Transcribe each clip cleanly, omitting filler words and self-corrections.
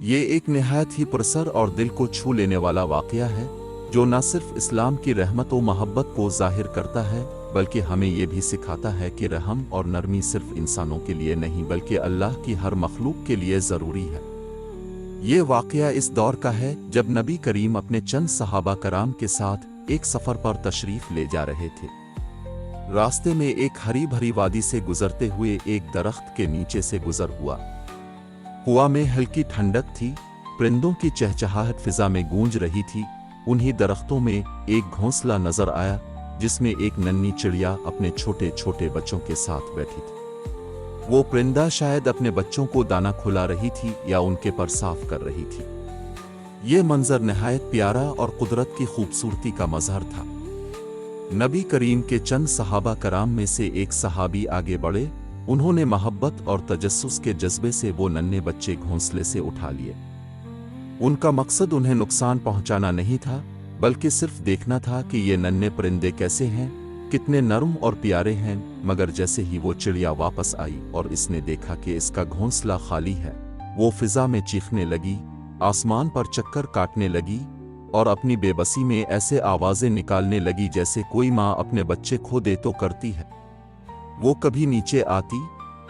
یہ ایک نہایت ہی پرسر اور دل کو چھو لینے والا واقعہ ہے جو نہ صرف اسلام کی رحمت و محبت کو ظاہر کرتا ہے بلکہ ہمیں یہ بھی سکھاتا ہے کہ رحم اور نرمی صرف انسانوں کے لیے نہیں بلکہ اللہ کی ہر مخلوق کے لیے ضروری ہے۔ یہ واقعہ اس دور کا ہے جب نبی کریم اپنے چند صحابہ کرام کے ساتھ ایک سفر پر تشریف لے جا رہے تھے۔ راستے میں ایک ہری بھری وادی سے گزرتے ہوئے ایک درخت کے نیچے سے گزر ہوا میں ہلکی ٹھنڈک تھی، پرندوں کی چہچہاہٹ فضا میں گونج رہی تھی۔ انہی درختوں میں ایک گھونسلہ نظر آیا جس میں ایک ننھی چڑیا اپنے چھوٹے چھوٹے بچوں کے ساتھ بیٹھی تھی۔ وہ پرندہ شاید اپنے بچوں کو دانہ کھلا رہی تھی یا ان کے پر صاف کر رہی تھی۔ یہ منظر نہایت پیارا اور قدرت کی خوبصورتی کا مظہر تھا۔ نبی کریم کے چند صحابہ کرام میں سے ایک صحابی آگے بڑھے، انہوں نے محبت اور تجسس کے جذبے سے وہ ننھے بچے گھونسلے سے اٹھا لیے۔ ان کا مقصد انہیں نقصان پہنچانا نہیں تھا بلکہ صرف دیکھنا تھا کہ یہ ننھے پرندے کیسے ہیں، کتنے نرم اور پیارے ہیں۔ مگر جیسے ہی وہ چڑیا واپس آئی اور اس نے دیکھا کہ اس کا گھونسلہ خالی ہے، وہ فضا میں چیخنے لگی، آسمان پر چکر کاٹنے لگی اور اپنی بے بسی میں ایسے آوازیں نکالنے لگی جیسے کوئی ماں اپنے بچے کھو دے تو کرتی ہے۔ وہ کبھی نیچے آتی،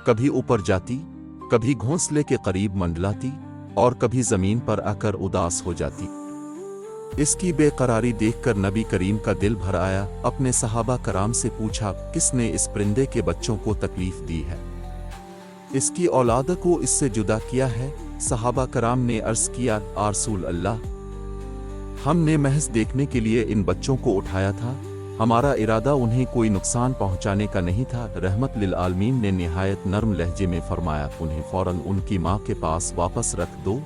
کبھی اوپر جاتی، کبھی گھونسلے کے قریب منڈلاتی اور کبھی زمین پر آ کر اداس ہو جاتی۔ اس کی بے قراری دیکھ کر نبی کریم کا دل بھر آیا، اپنے صحابہ کرام سے پوچھا، کس نے اس پرندے کے بچوں کو تکلیف دی ہے؟ اس کی اولاد کو اس سے جدا کیا ہے؟ صحابہ کرام نے عرض کیا، یا رسول اللہ، ہم نے محض دیکھنے کے لیے ان بچوں کو اٹھایا تھا، ہمارا ارادہ انہیں کوئی نقصان پہنچانے کا نہیں تھا۔ رحمت للعالمین نے نہایت نرم لہجے میں فرمایا، انہیں فوراً ان کی ماں کے پاس واپس رکھ دو،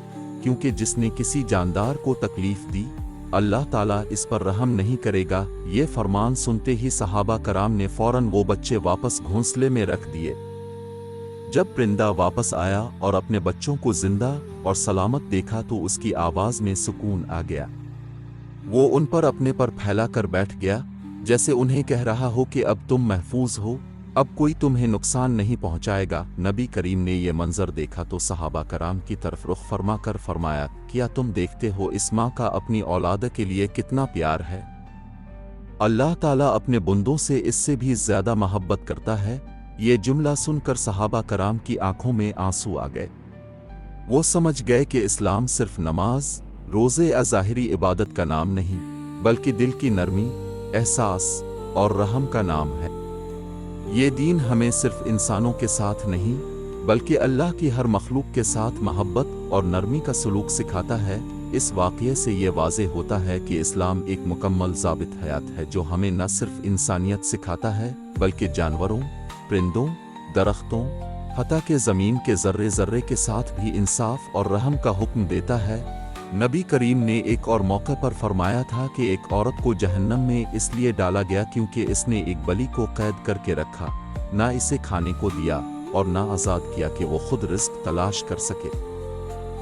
کیونکہ جس نے کسی جاندار کو تکلیف دی اللہ تعالیٰ اس پر رحم نہیں کرے گا۔ یہ فرمان سنتے ہی صحابہ کرام نے فوراً وہ بچے واپس گھونسلے میں رکھ دیے۔ جب پرندہ واپس آیا اور اپنے بچوں کو زندہ اور سلامت دیکھا تو اس کی آواز میں سکون آ گیا۔ وہ ان پر اپنے پر پھیلا کر بیٹھ گیا، جیسے انہیں کہہ رہا ہو کہ اب تم محفوظ ہو، اب کوئی تمہیں نقصان نہیں پہنچائے گا۔ نبی کریم نے یہ منظر دیکھا تو صحابہ کرام کی طرف رخ فرما کر فرمایا، کیا تم دیکھتے ہو اس ماں کا اپنی اولاد کے لیے کتنا پیار ہے؟ اللہ تعالیٰ اپنے بندوں سے اس سے بھی زیادہ محبت کرتا ہے۔ یہ جملہ سن کر صحابہ کرام کی آنکھوں میں آنسو آ گئے۔ وہ سمجھ گئے کہ اسلام صرف نماز، روزے یا ظاہری عبادت کا نام نہیں بلکہ دل کی نرمی، احساس اور رحم کا نام ہے۔ یہ دین ہمیں صرف انسانوں کے ساتھ نہیں بلکہ اللہ کی ہر مخلوق کے ساتھ محبت اور نرمی کا سلوک سکھاتا ہے۔ اس واقعے سے یہ واضح ہوتا ہے کہ اسلام ایک مکمل ضابط حیات ہے جو ہمیں نہ صرف انسانیت سکھاتا ہے بلکہ جانوروں، پرندوں، درختوں، حتیٰ کہ زمین کے ذرے ذرے کے ساتھ بھی انصاف اور رحم کا حکم دیتا ہے۔ نبی کریم نے ایک اور موقع پر فرمایا تھا کہ ایک عورت کو جہنم میں اس لیے ڈالا گیا کیونکہ اس نے ایک بلی کو قید کر کے رکھا، نہ اسے کھانے کو دیا اور نہ آزاد کیا کہ وہ خود رزق تلاش کر سکے۔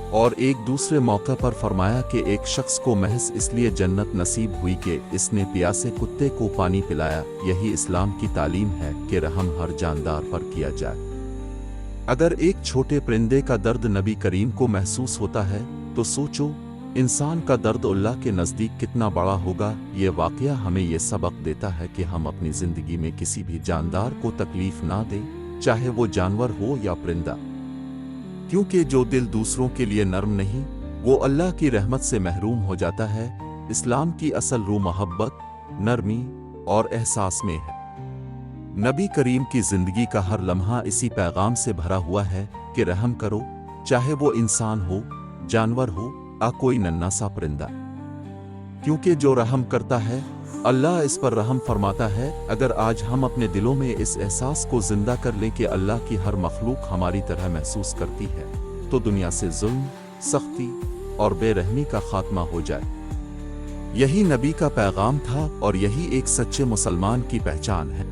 اور ایک دوسرے موقع پر فرمایا کہ ایک شخص کو محض اس لیے جنت نصیب ہوئی کہ اس نے پیاسے کتے کو پانی پلایا۔ یہی اسلام کی تعلیم ہے کہ رحم ہر جاندار پر کیا جائے۔ اگر ایک چھوٹے پرندے کا درد نبی کریم کو محسوس ہوتا ہے تو سوچو انسان کا درد اللہ کے نزدیک کتنا بڑا ہوگا۔ یہ واقعہ ہمیں یہ سبق دیتا ہے کہ ہم اپنی زندگی میں کسی بھی جاندار کو تکلیف نہ دیں، چاہے وہ جانور ہو یا پرندہ، کیونکہ جو دل دوسروں کے لیے نرم نہیں وہ اللہ کی رحمت سے محروم ہو جاتا ہے۔ اسلام کی اصل روح محبت، نرمی اور احساس میں ہے۔ نبی کریم کی زندگی کا ہر لمحہ اسی پیغام سے بھرا ہوا ہے کہ رحم کرو، چاہے وہ انسان ہو، جانور ہو یا کوئی ننھا سا پرندہ، کیونکہ جو رحم کرتا ہے اللہ اس پر رحم فرماتا ہے۔ اگر آج ہم اپنے دلوں میں اس احساس کو زندہ کر لیں کہ اللہ کی ہر مخلوق ہماری طرح محسوس کرتی ہے تو دنیا سے ظلم، سختی اور بے رحمی کا خاتمہ ہو جائے۔ یہی نبی کا پیغام تھا اور یہی ایک سچے مسلمان کی پہچان ہے۔